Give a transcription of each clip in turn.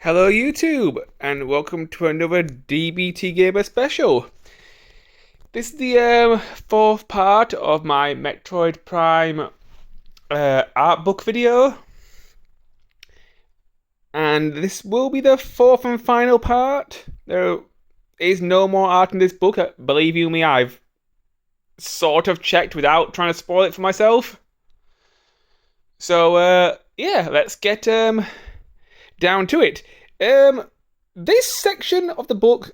Hello YouTube, and welcome to another DBTGamer special. This is the fourth part of my Metroid Prime art book video. And this will be the fourth and final part. There is no more art in this book. Believe you me, I've sort of checked without trying to spoil it for myself. So, yeah, let's get down to it. This section of the book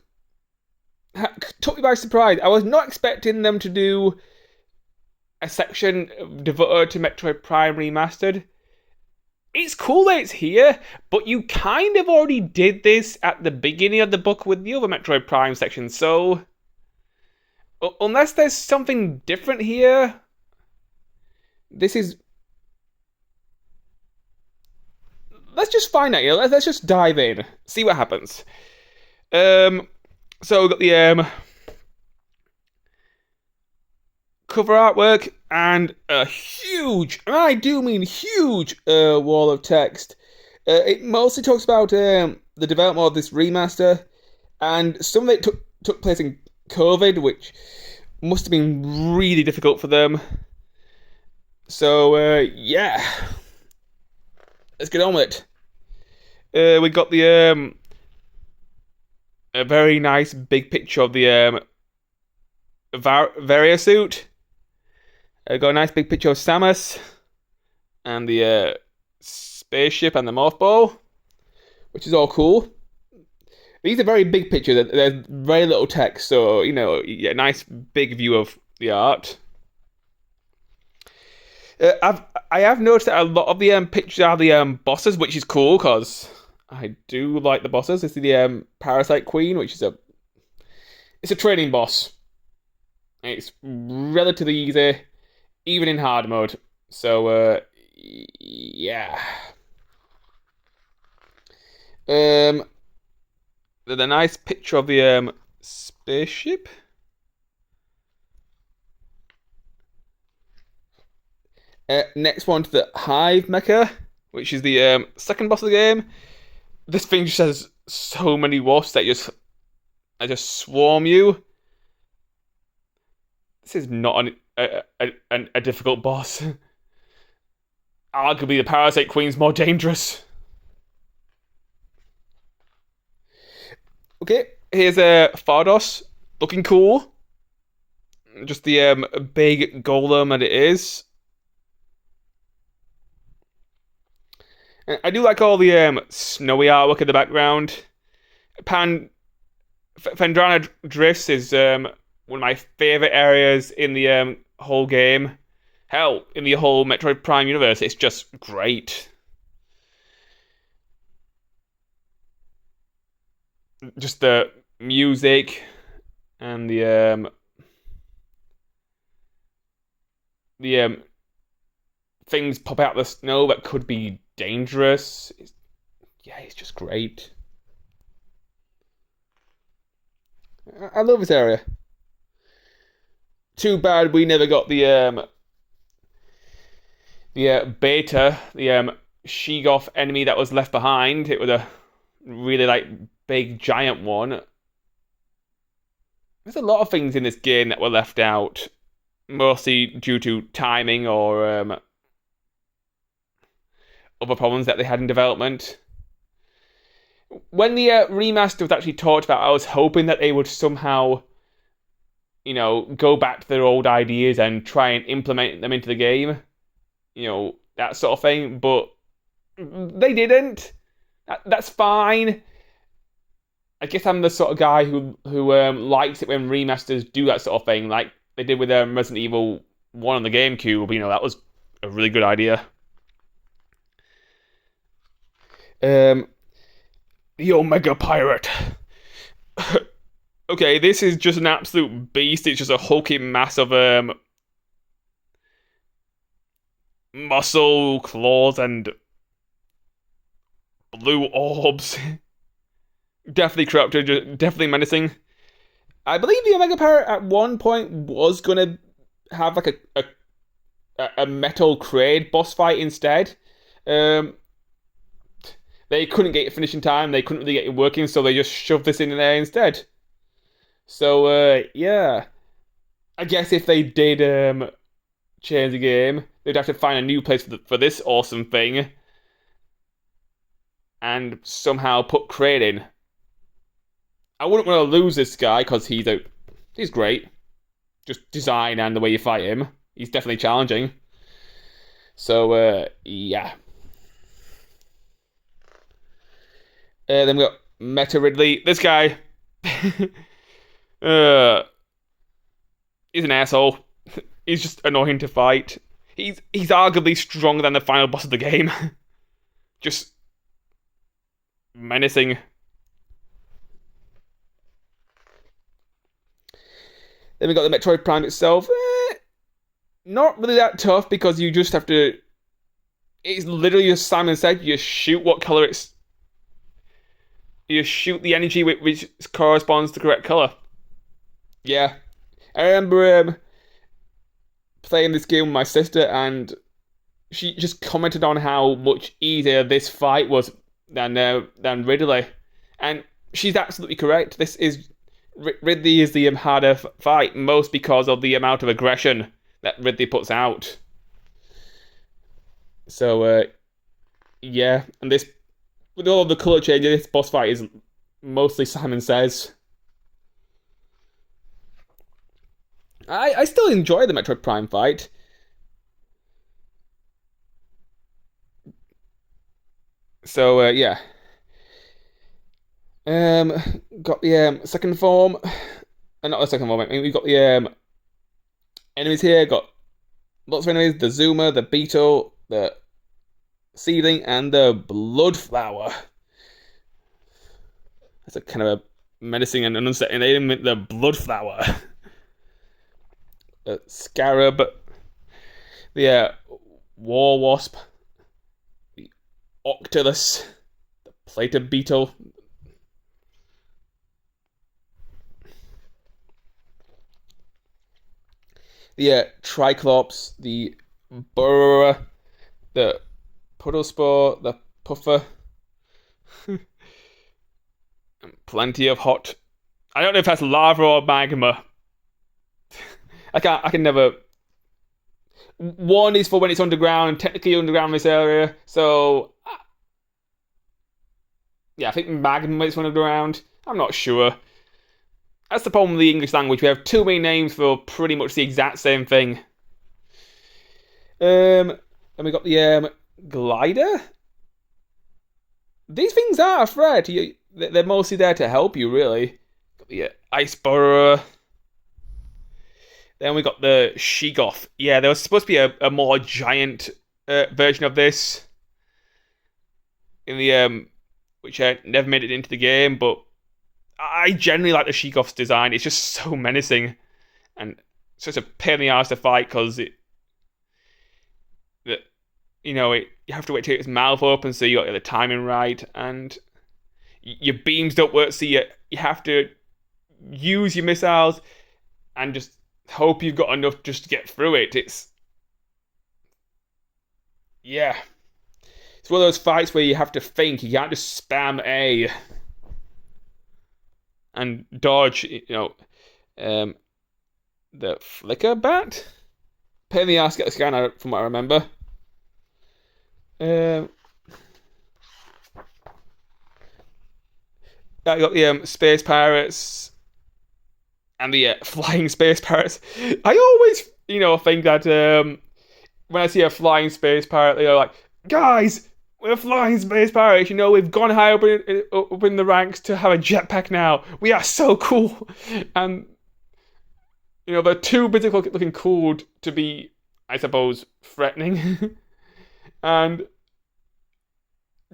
took me by surprise. I was not expecting them to do a section devoted to Metroid Prime Remastered. It's cool that it's here, but you kind of already did this at the beginning of the book with the other Metroid Prime section, so unless there's something different here, this is... Let's just find out. Let's just dive in, see what happens. So we've got the cover artwork and a huge, and I do mean huge, wall of text. It mostly talks about the development of this remaster, and some of it took place in COVID, which must have been really difficult for them. So yeah, let's get on with it. We got the a very nice big picture of the Varia suit. Got a nice big picture of Samus and the spaceship and the mothball, which is all cool. These are very big pictures. There's very little text, so you know, you get a nice big view of the art. I have noticed that a lot of the pictures are the bosses, which is cool because I do like the bosses. This is the Parasite Queen, which is it's a training boss. It's relatively easy, even in hard mode. So yeah. There's a nice picture of the spaceship. Next one to the Hive Mecha, which is the second boss of the game. This thing just has so many wasps that just swarm you. This is not a difficult boss. Arguably, the Parasite Queen's more dangerous. Okay, here's Fardos, looking cool. Just the big golem that it is. I do like all the snowy artwork in the background. Phendrana Drifts is one of my favourite areas in the whole game. Hell, in the whole Metroid Prime universe, it's just great. Just the music and the things pop out of the snow that could be dangerous. It's just great. I love this area. Too bad we never got the beta, the Sheegoth enemy that was left behind. It was a really big giant one. There's a lot of things in this game that were left out, mostly due to timing or other problems that they had in development. When the remaster was actually talked about, I was hoping that they would somehow, you know, go back to their old ideas and try and implement them into the game. You know, that sort of thing. But they didn't. That's fine. I guess I'm the sort of guy who likes it when remasters do that sort of thing, like they did with Resident Evil 1 on the GameCube. You know, that was a really good idea. The Omega Pirate. Okay, this is just an absolute beast. It's just a hulking mass of muscle, claws, and blue orbs. Definitely corrupted, definitely menacing. I believe the Omega Pirate at one point was gonna have like a metal Kraid boss fight instead. they couldn't get it finished in time. They couldn't really get it working, so they just shoved this in there instead. So yeah, I guess if they did change the game, they'd have to find a new place for this awesome thing, and somehow put Crane in. I wouldn't want to lose this guy because he's great. Just design and the way you fight him, he's definitely challenging. So yeah. Then we got Meta Ridley. This guy, he's an asshole. He's just annoying to fight. He's arguably stronger than the final boss of the game. Just menacing. Then we got the Metroid Prime itself. Not really that tough because you just have to. It's literally, as Simon said, you shoot what color it's. You shoot the energy which corresponds to the correct color. Yeah, I remember playing this game with my sister, and she just commented on how much easier this fight was than Ridley, and she's absolutely correct. Ridley is the harder fight, most because of the amount of aggression that Ridley puts out. So yeah, and this, with all of the colour changes, this boss fight is mostly Simon Says. I still enjoy the Metroid Prime fight. So yeah. Got the second form. Not the second form. I mean, we've got the enemies here. Got lots of enemies: the Zuma, the Beetle, the Seedling, and the Bloodflower. That's a kind of a menacing and unsettling name. The Bloodflower. The Scarab, the War Wasp, the Octolus, the Plated Beetle, the Triclops, the Burrower, the Puddle Spore, the Puffer, and plenty of hot. I don't know if that's lava or magma. I can never. One is for when it's underground, technically underground in this area. So yeah, I think magma is underground. I'm not sure. That's the problem with the English language. We have too many names for pretty much the exact same thing. And we got the glider. These things are a threat. They're mostly there to help you, really. Got the ice burrower. Then we got the Sheegoth. Yeah, there was supposed to be a more giant version of this in the which never made it into the game, but I generally like the Sheegoth's design. It's just so menacing, and such a pain in the ass to fight because you have to wait till its mouth open so you got the timing right, and your beams don't work, so you have to use your missiles and just hope you've got enough just to get through it. It's one of those fights where you have to think. You can't just spam A and dodge. The flicker bat. Pain in the ass to get the scanner, from what I remember. I got the space pirates. And the flying space pirates. I always, think that when I see a flying space pirate, they're like, guys, we're flying space pirates. We've gone high up in the ranks to have a jetpack now. We are so cool. And, they're too busy looking cool to be, I suppose, threatening. And,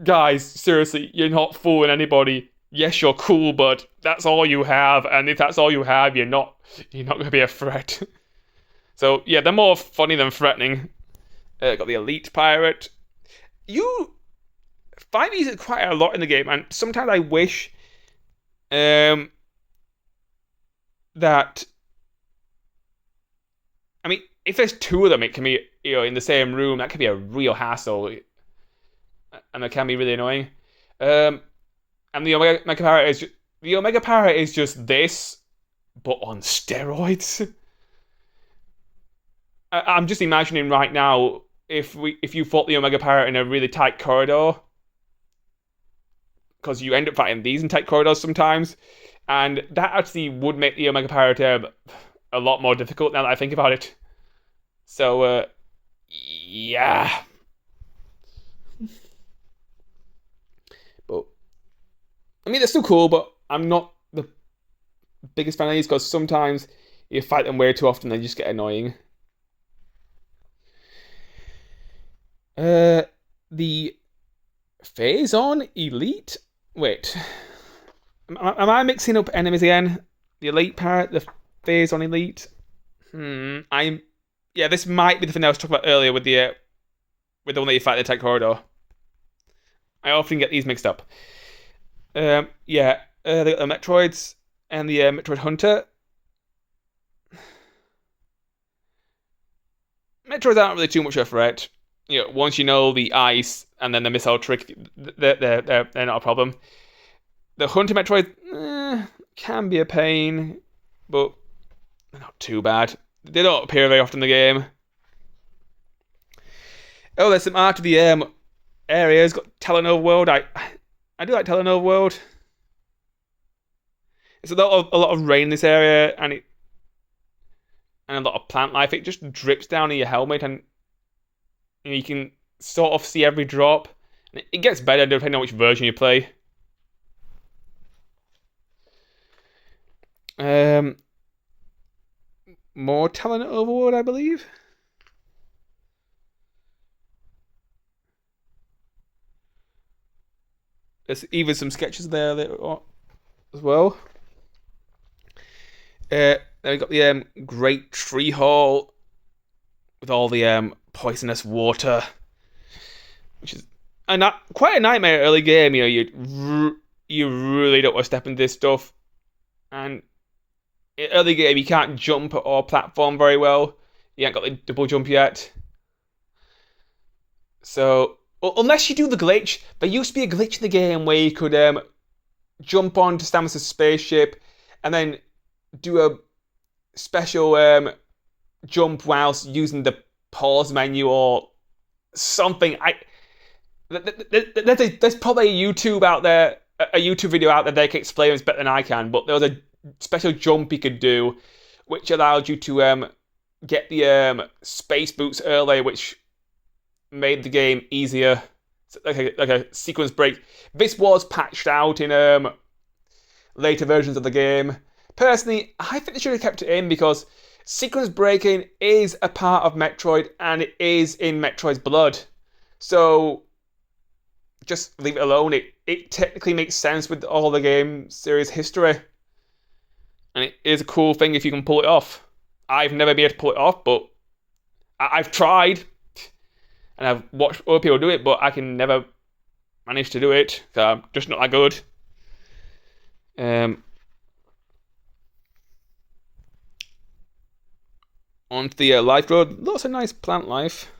guys, seriously, you're not fooling anybody. Yes, you're cool, but that's all you have, and if that's all you have, you're not going to be a threat. So yeah, they're more funny than threatening. Got the elite pirate. You find these quite a lot in the game, and sometimes I wish that, I mean, if there's two of them, it can be in the same room. That can be a real hassle, and it can be really annoying. And the Omega Power is just this, but on steroids. I'm just imagining right now if you fought the Omega Power in a really tight corridor, because you end up fighting these in tight corridors sometimes, and that actually would make the Omega Power a lot more difficult now that I think about it. So, yeah. But I mean, they're still cool, but I'm not the biggest fan of these because sometimes you fight them way too often, they just get annoying. The Phase-On Elite? Wait. Am I mixing up enemies again? The Elite Parrot, the Phase-On Elite? Yeah, this might be the thing I was talking about earlier with the one that you fight in the tech corridor. I often get these mixed up. They got the Metroids and the Metroid Hunter. Metroids aren't really too much of a threat. Once you know the ice and then the missile trick, they're not a problem. The Hunter Metroid can be a pain, but they're not too bad. They don't appear very often in the game. Oh, there's some art of the area. It's got Telenova World. I do like Telenova World. It's a lot of rain in this area, and a lot of plant life. It just drips down in your helmet, and you can sort of see every drop. And it gets better depending on which version you play. More Telenova World, I believe. There's even some sketches there as well. Then we got the Great Tree Hall with all the poisonous water, which is quite a nightmare early game. You really don't want to step into this stuff, and in early game you can't jump or platform very well. You ain't got the double jump yet, so unless you do the glitch. There used to be a glitch in the game where you could jump onto Samus's spaceship and then do a special jump whilst using the pause menu or something. There's probably a YouTube video out there that can explain it better than I can, but there was a special jump you could do which allowed you to get the space boots early, which made the game easier. Like a sequence break. This was patched out in later versions of the game. Personally, I think they should have kept it in because sequence breaking is a part of Metroid and it is in Metroid's blood. So just leave it alone. It technically makes sense with all the game series history. And it is a cool thing if you can pull it off. I've never been able to pull it off, but I've tried. And I've watched other people do it, but I can never manage to do it. So I'm just not that good. Onto the life road. Lots of nice plant life.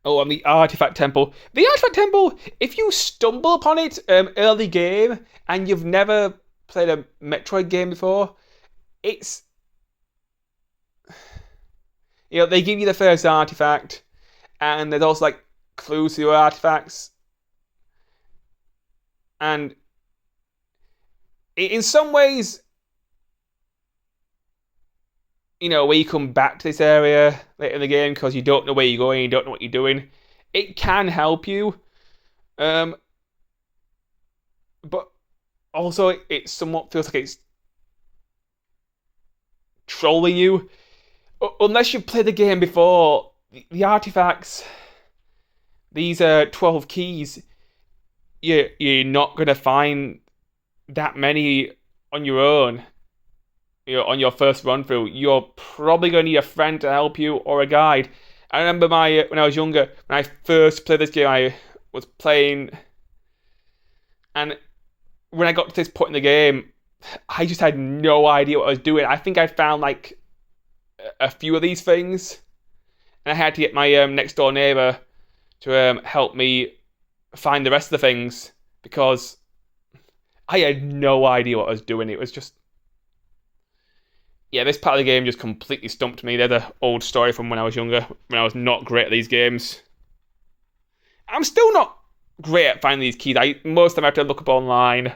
Oh, and the Artifact Temple. The Artifact Temple, if you stumble upon it early game and you've never played a Metroid game before, it's... they give you the first artifact, and there's also like clues to your artifacts. And in some ways, where you come back to this area later in the game because you don't know where you're going, you don't know what you're doing, it can help you. But also, it somewhat feels like it's trolling you. Unless you've played the game before, the artifacts, these 12 keys, you're not going to find that many on your own. On your first run through, you're probably going to need a friend to help you or a guide. I remember when I was younger, when I first played this game, I was playing, and when I got to this point in the game, I just had no idea what I was doing. I think I found like a few of these things, and I had to get my next door neighbor to help me find the rest of the things because I had no idea what I was doing. It was just, yeah, this part of the game just completely stumped me. There's an old story from when I was younger, when I was not great at these games. I'm still not great at finding these keys. Most of them I have to look up online.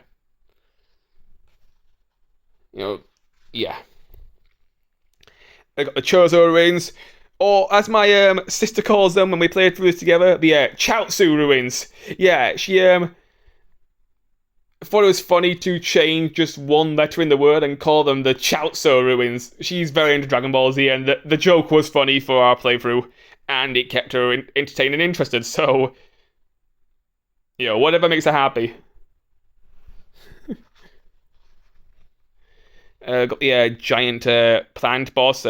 Yeah. I got the Chozo ruins, or as my sister calls them when we played through this together, the Chaozu ruins. Yeah, she thought it was funny to change just one letter in the word and call them the Chaozu ruins. She's very into Dragon Ball Z, and the joke was funny for our playthrough, and it kept her entertained and interested. So, whatever makes her happy. Got the giant plant boss.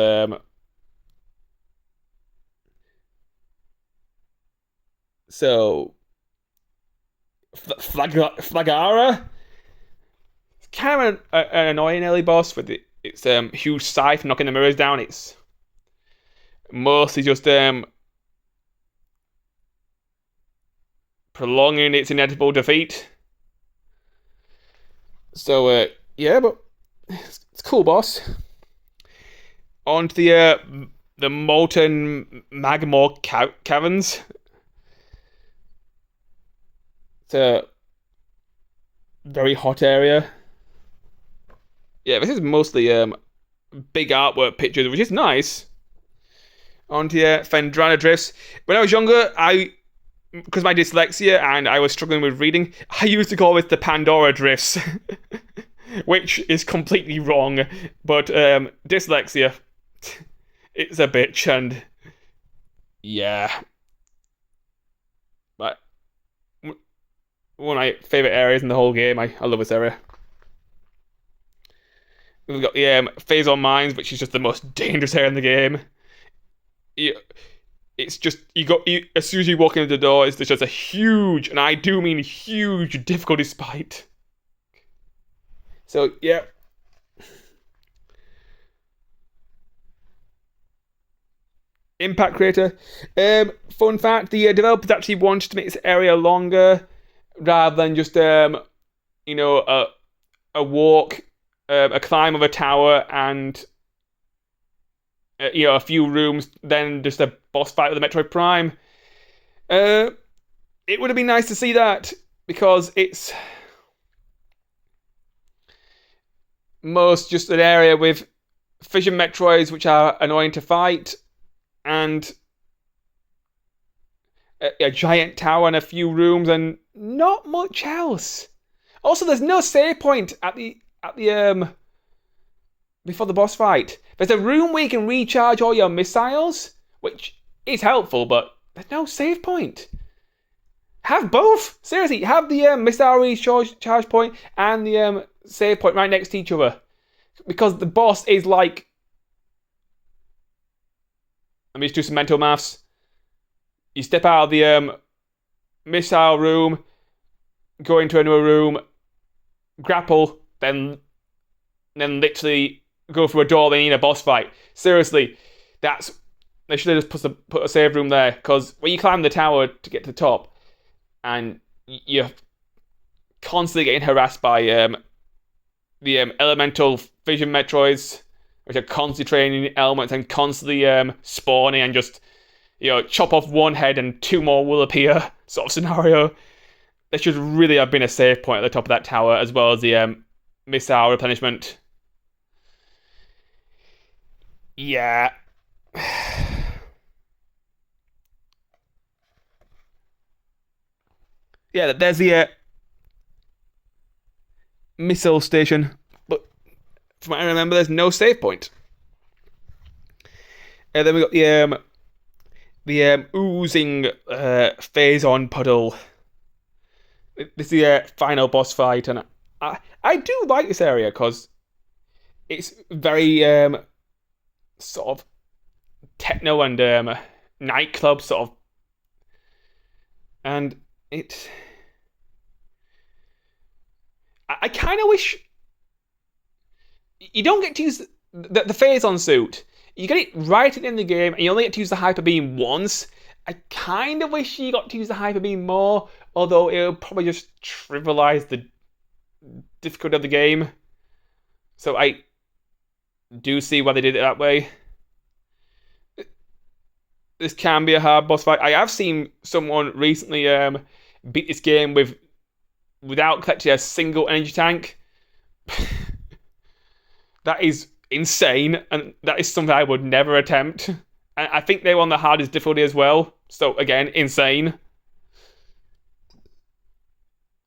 So, Flagara? It's kind of an annoying early boss with its huge scythe knocking the mirrors down. It's mostly just prolonging its inevitable defeat. So, yeah, but it's a cool boss. On to the molten magma caverns. It's a very hot area. Yeah, this is mostly big artwork pictures, which is nice. On to Fendrana Drifts. When I was younger, because my dyslexia and I was struggling with reading, I used to call this the Pandora Drifts. Which is completely wrong, but dyslexia, it's a bitch, and yeah. But one of my favourite areas in the whole game. I love this area. We've got the Phazon Mines, which is just the most dangerous area in the game. It's just, as soon as you walk into the door, it's just a huge, and I do mean huge, difficulty spike. So, yeah. Impact Crater. Fun fact, the developers actually wanted to make this area longer rather than just, a walk, a climb of a tower, and, a few rooms, then just a boss fight with the Metroid Prime. It would have been nice to see that, because it's most just an area with fission Metroids, which are annoying to fight, and a giant tower and a few rooms, and not much else. Also, there's no save point at the before the boss fight. There's a room where you can recharge all your missiles, which is helpful, but there's no save point. Have both. Seriously, have the missile recharge point and the save point right next to each other, because the boss is like, let me just do some mental maths. You step out of the missile room, go into another room, grapple, then literally go through a door, then in a boss fight. Seriously, they should have just put a save room there, because when you climb the tower to get to the top, and you're constantly getting harassed by the elemental fission Metroids, which are constantly training elements and constantly spawning, and just chop off one head and two more will appear, sort of scenario. There should really have been a save point at the top of that tower, as well as the missile replenishment. Yeah. Yeah, there's the missile station, but from what I remember, there's no save point. And then we got the oozing Phazon puddle. This is the final boss fight, and I do like this area because it's very sort of techno and nightclub sort of, and it. I kind of wish you don't get to use the Phazon suit. You get it right in the game, and you only get to use the Hyper Beam once. I kind of wish you got to use the hyper beam more, although it'll probably just trivialize the difficulty of the game. So I do see why they did it that way. This can be a hard boss fight. I have seen someone recently beat this game without collecting a single energy tank. That is insane, and that is something I would never attempt. And I think they were on the hardest difficulty as well. So again, insane.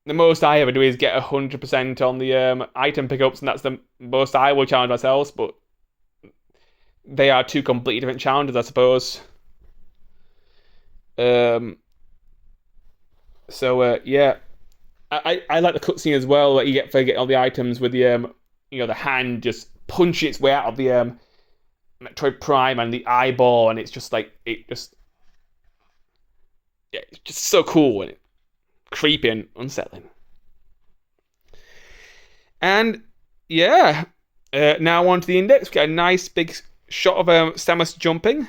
The most I ever do is get 100% on the item pickups, and that's the most I will challenge myself. But they are two completely different challenges, I suppose. Yeah, I like the cutscene as well. That you get for getting all the items with the the hand just punching its way out of the Metroid Prime and the eyeball, and it's just like it's just so cool and creepy and unsettling. And yeah, now on to the index. We get a nice big shot of Samus jumping.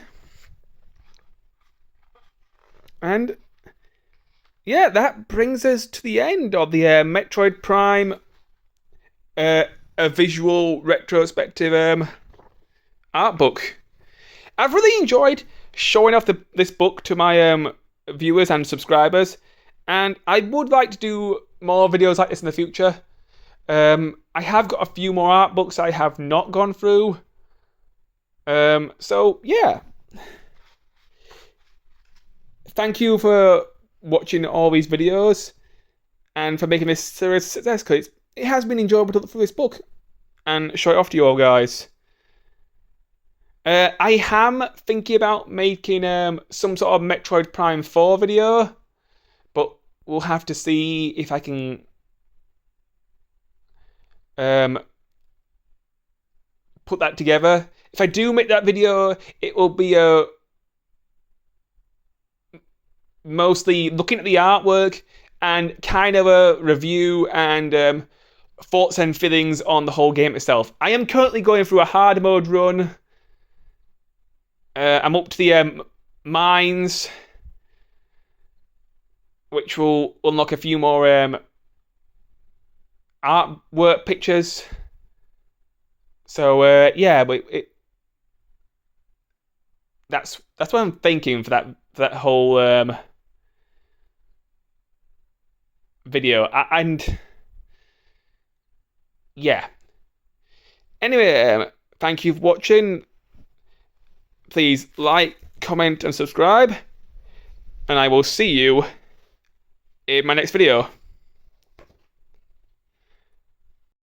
And yeah, that brings us to the end of the Metroid Prime a visual retrospective art book. I've really enjoyed showing off this book to my viewers and subscribers, and I would like to do more videos like this in the future. I have got a few more art books I have not gone through. So yeah. Thank you for watching all these videos and for making this series a success, because it has been enjoyable to look through this book and show it off to you all guys. I am thinking about making some sort of Metroid Prime 4 video, but we'll have to see if I can put that together. If I do make that video, it will be mostly looking at the artwork and kind of a review and thoughts and feelings on the whole game itself. I am currently going through a hard mode run. I'm up to the mines, which will unlock a few more artwork pictures. So yeah, but that's what I'm thinking for that whole video. And yeah. Anyway, thank you for watching. Please like, comment, and subscribe. And I will see you in my next video.